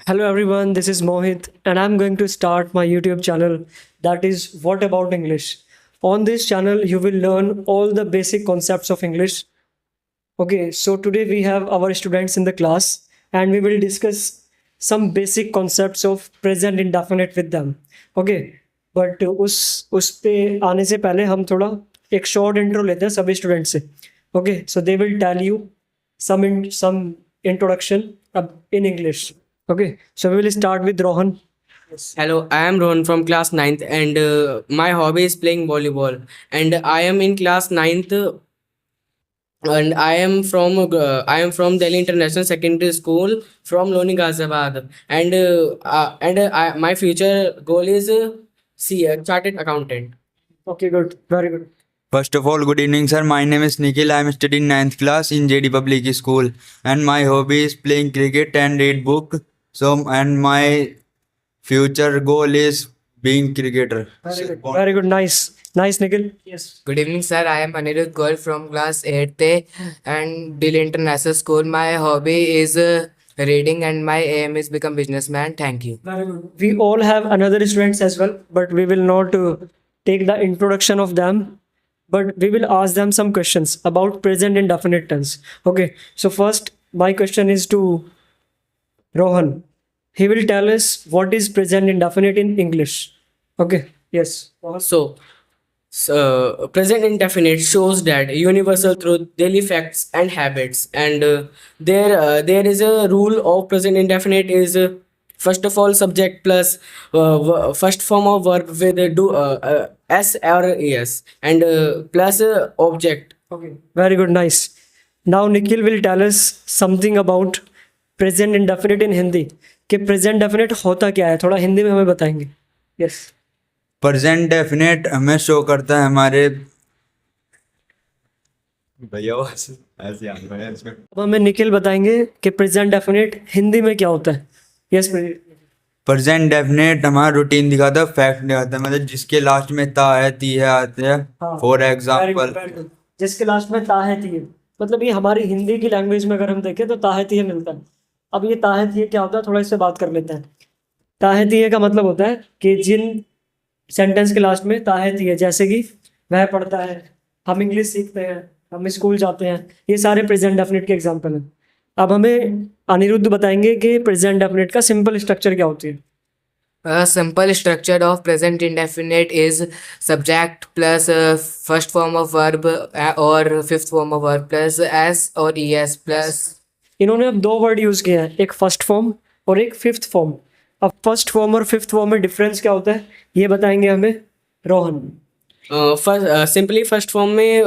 Hello everyone, this is Mohit and I'm going to start my YouTube channel that is What About English. On this channel, you will learn all the basic concepts of English. Okay, so today we have our students in the class and we will discuss some basic concepts of present indefinite with them. Okay, but उस पे आने से पहले हम थोड़ा एक short intro लेते हैं सभी स्टूडेंट से. Okay, so they will tell you some introduction in English. Okay, so we will start with Rohan. Hello, I am Rohan from class 9th and my hobby is playing volleyball and I am in class 9th and I am from Delhi International Secondary School from Loni Ghaziabad and my future goal is chartered accountant. Okay, good, very good. First of all, good evening, sir. My name is Nikhil. I am studying ninth class in JD Public School, and my hobby is playing cricket and read book. And my future goal is being cricketer. Very good, nice, Nikhil. Yes. Good evening, sir. I am Anirudh Goel from class 8th and Delhi International School. My hobby is reading and my aim is become businessman. Thank you. Very good. We all have another students as well, but we will not take the introduction of them. But we will ask them some questions about present indefinite tense. Okay, so first, my question is to Rohan. He will tell us what is present indefinite in English. Okay, yes. So, present indefinite shows that universal truth, daily facts, and habits. And there is a rule of present indefinite is first of all subject plus first form of verb with s or es and plus object. Okay, very good, nice. Now Nikhil will tell us something about present indefinite in Hindi. कि present definite होता क्या है, थोड़ा हिंदी में हमें बताएंगे. Yes. Present definite हमें show करता है हमारे भैया ऐसे अब हमें निखिल बताएंगे कि प्रेजेंट डेफिनेट हिंदी में क्या होता है. यस, प्रेजेंट डेफिनेट हमारा रूटीन दिखाता है, फैक्ट दिखाता है, मतलब जिसके लास्ट में ता है ती है आते हैं. फॉर एग्जाम्पल जिसके लास्ट में ता है ती है, मतलब ये हमारी हिंदी की लैंग्वेज में अगर हम देखें तो ता है ती है मिलता है. अब ये ता है ती है क्या होता है, थोड़ा इससे बात कर लेते हैं. ता है ती है का मतलब होता है कि जिन सेंटेंस के लास्ट में ता है ती है, जैसे कि वह पढ़ता है, हम इंग्लिश सीखते हैं, हम स्कूल जाते हैं, ये सारे प्रेजेंट डेफिनेट के एग्जाम्पल हैं. अब हमें अनिरुद्ध बताएंगे कि प्रेजेंट डेफिनेट का सिंपल स्ट्रक्चर क्या होती है. A simple structure of present indefinite is subject plus first form of verb or fifth form of verb plus s or es plus. इन्होंने अब दो वर्ड यूज किए हैं, एक फर्स्ट फॉर्म और एक फिफ्थ फॉर्म. अब फर्स्ट फॉर्म और फिफ्थ फॉर्म में डिफरेंस क्या होता है ये बताएंगे हमें रोहन. सिंपली फर्स्ट फॉर्म में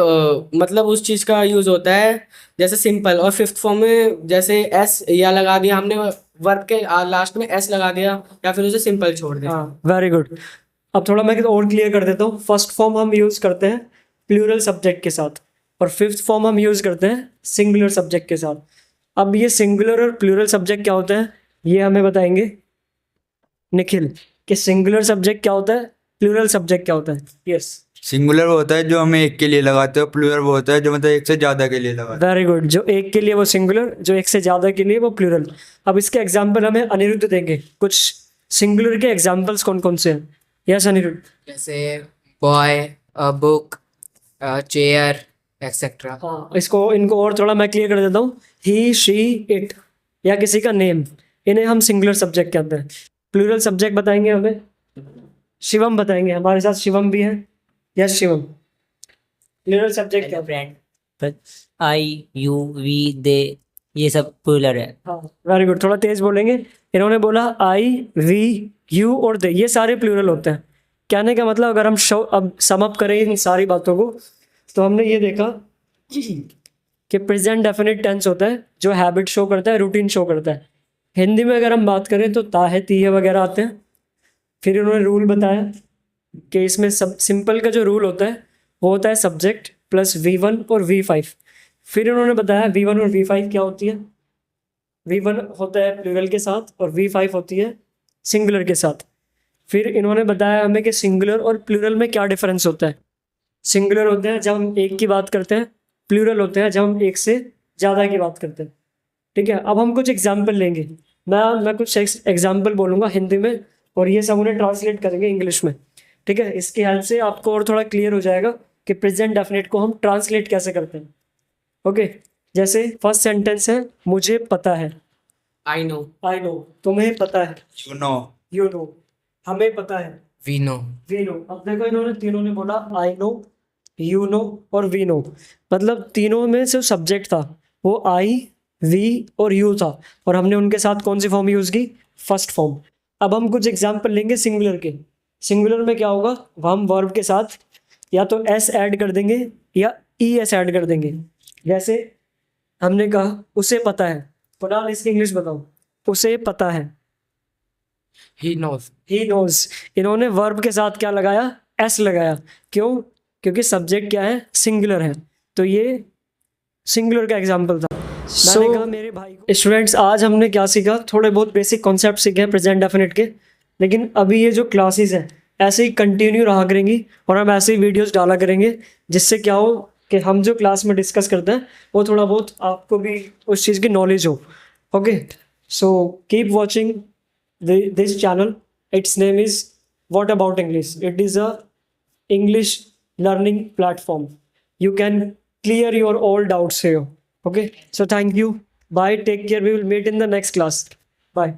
मतलब उस चीज का यूज होता है जैसे सिंपल, और फिफ्थ फॉर्म में जैसे एस या लगा दिया हमने वर्ब के लास्ट में एस लगा दिया या फिर उसे सिंपल छोड़ दिया. हाँ, वेरी गुड. अब थोड़ा मैं और क्लियर कर देता हूँ. फर्स्ट फॉर्म हम यूज करते हैं प्लूरल सब्जेक्ट के साथ और फिफ्थ फॉर्म हम यूज करते हैं सिंगुलर सब्जेक्ट के साथ. अब ये सिंगुलर और प्लूरल सब्जेक्ट क्या होता है ये हमें बताएंगे निखिल कि सिंगुलर सब्जेक्ट क्या होता है, प्लूरल सब्जेक्ट क्या होता है. यस. सिंगुलर वो होता है जो हमें एक के लिए लगाते हो, प्लूरल वो होता है जो मतलब एक से ज्यादा के लिए लगाते वेरी गुड. जो एक के लिए वो सिंगुलर, जो एक से ज्यादा के लिए वो प्लूरल. अब इसके एग्जांपल हमें अनिरुद्ध देंगे. कुछ सिंगुलर के एग्जांपल्स कौन कौन से हैं. यस अनिरुद्ध. जैसे boy, a book, a chair, etc. हाँ, इनको और थोड़ा मैं क्लियर कर देता हूँ. ही, शी, इट या किसी का नेम, इन्हें हम सिंगुलर सब्जेक्ट कहते हैं. प्लूरल सब्जेक्ट बताएंगे हमें शिवम बताएंगे. हमारे साथ शिवम भी है. यस शिवम. प्लूरल सब्जेक्ट क्या. फ्रेंड आई यू वी दे ये सब प्लूरल है. हाँ, वेरी गुड. थोड़ा तेज बोलेंगे. इन्होंने बोला आई, वी, यू और दे, ये सारे प्लूरल होते हैं. कहने का मतलब अगर हम अब सम अप करें इन सारी बातों को तो हमने ये देखा कि प्रेजेंट डेफिनेट टेंस होता है जो हैबिट शो करता है, रूटीन शो करता है. हिंदी में अगर हम बात करें तो ता है ती है वगैरह आते हैं. फिर इन्होंने रूल बताया कि इसमें सब सिंपल का जो रूल होता है वो होता है सब्जेक्ट प्लस V1 और V5. फिर इन्होंने बताया V1 और V5 क्या होती है. V1 होता है प्लूरल के साथ और V5 होती है सिंगुलर के साथ. फिर इन्होंने बताया हमें कि सिंगुलर और प्लूरल में क्या डिफरेंस होता है. सिंगुलर होते हैं जब हम एक की बात करते हैं, प्लूरल होते हैं जब हम एक से ज़्यादा की बात करते हैं. ठीक है. अब हम कुछ एग्जाम्पल लेंगे मैं कुछ एग्जाम्पल बोलूँगा हिंदी में और ये सब उन्हें ट्रांसलेट करेंगे इंग्लिश में, ठीक है। इसकी हेल्प से आपको और थोड़ा क्लियर हो जाएगा कि प्रेजेंट डेफिनेट को हम ट्रांसलेट कैसे करते हैं। ओके, जैसे फर्स्ट सेंटेंस है मुझे पता है, I know. आई नो, तुम्हें पता है, You know. यू नो, हमें पता है, We know. We know. अब देखो इन्होंने तीनों ने बोला आई नो, यू नो और वी नो, मतलब तीनों में जो सब्जेक्ट था वो आई, वी और यू था, और हमने उनके साथ कौन सी फॉर्म यूज़ की, फर्स्ट फॉर्म। अब हम कुछ एग्जांपल लेंगे सिंगुलर के। सिंगुलर में क्या होगा, हम वर्ब के साथ या तो एस ऐड कर देंगे या ई एस ऐड कर देंगे। जैसे हमने कहा उसे पता है, कुणाल इसकी इंग्लिश बताओ, उसे पता है, He knows. He knows. इन्होंने वर्ब के साथ क्या लगाया, एस लगाया, क्यों, क्योंकि सब्जेक्ट क्या है, सिंगुलर है, तो ये सिंगुलर का एग्जांपल था। मैंने कहा मेरे भाई को। स्टूडेंट्स, आज हमने क्या सीखा, थोड़े बहुत बेसिक कॉन्सेप्ट सीखे हैं प्रेजेंट डेफिनेट के, लेकिन अभी ये जो क्लासेस हैं ऐसे ही कंटिन्यू रहा करेंगी और हम ऐसे ही वीडियोस डाला करेंगे, जिससे क्या हो कि हम जो क्लास में डिस्कस करते हैं वो थोड़ा बहुत आपको भी उस चीज़ की नॉलेज हो। Okay, so keep watching this channel. Its name is What About English. It is a English learning platform. You can clear your all doubts here. Okay, so thank you, bye, take care, we will meet in the next class. Bye.